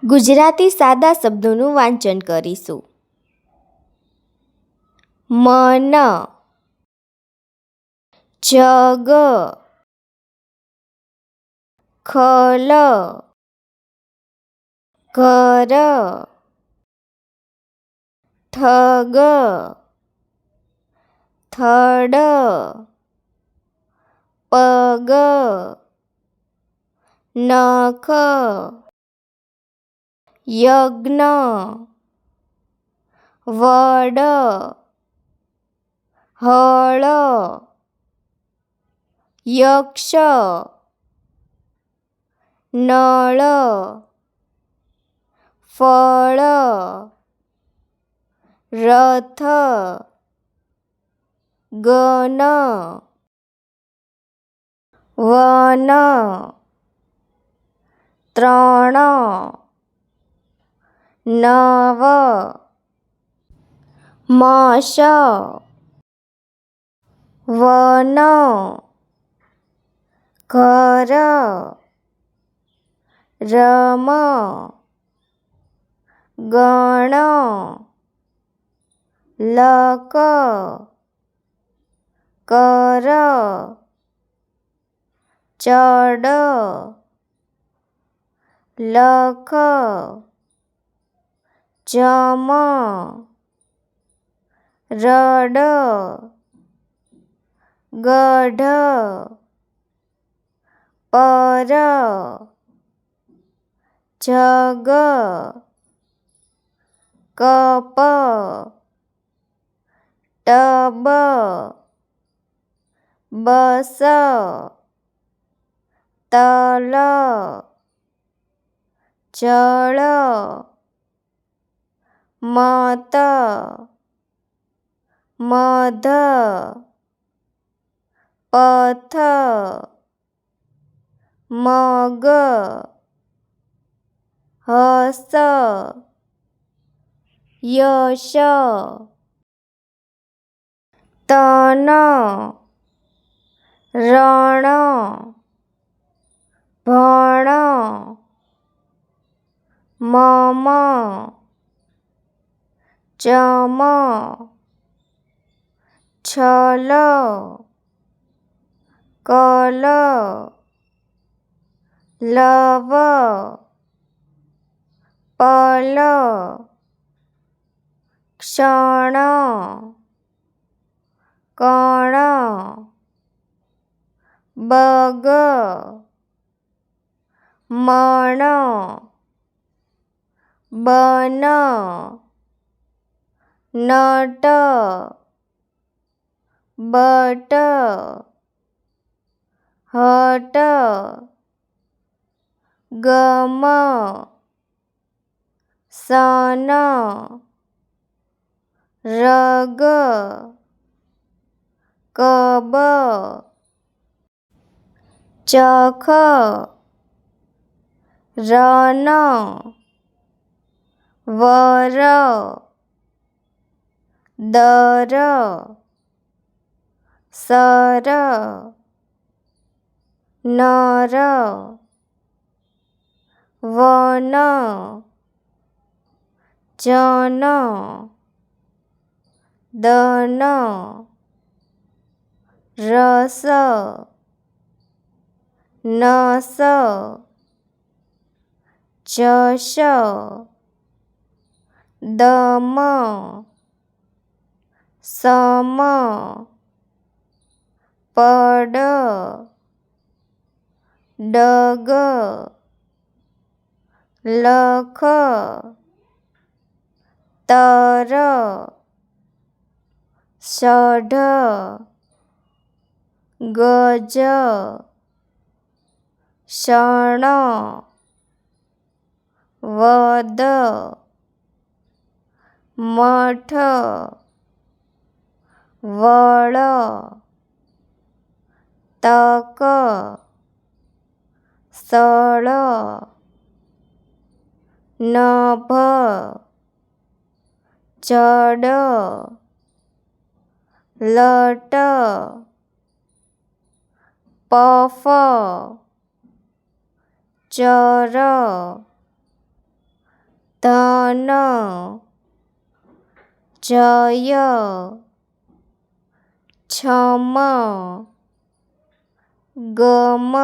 ગુજરાતી સાદા શબ્દોનું વાંચન કરીશું. મન, જગ, ખલ, ઘર, ઠગ, થડ, પગ, નખ, યજ્ઞ, વડ, હળ, યક્ષ, નળ, ફળ, રથ, ગણ, વન, ત્રણ, નવ, મશ, વન, ઘર, રમ, ગણ, લક, કર, ચડ, લખ, જમ, રડ, ગઢ, પર, જગ, કપ, ટબ, બસ, તલ, જળ, મત, મધ, પથ, મગ, હસ, યશ, તન, રણ, ભણ, મમ, ચમ, છલ, કલ, લવ, પલ, ક્ષણ, કણ, બગ, મણ, બન, નટ, બટ, હટ, ગમ, સન, રગ, કબ, ચખ, રન, વર, દર, સર, નર, વન, જન, દન, રસ, નસ, જશ, દમ, સમ, પડ, ડગ, લખ, તર, સઢ, ગજ, શણ, વદ, મઠ, વળ, તક, સળ, નભ, જડ, લટ, પફ, ચર, તન જય છમ ગમ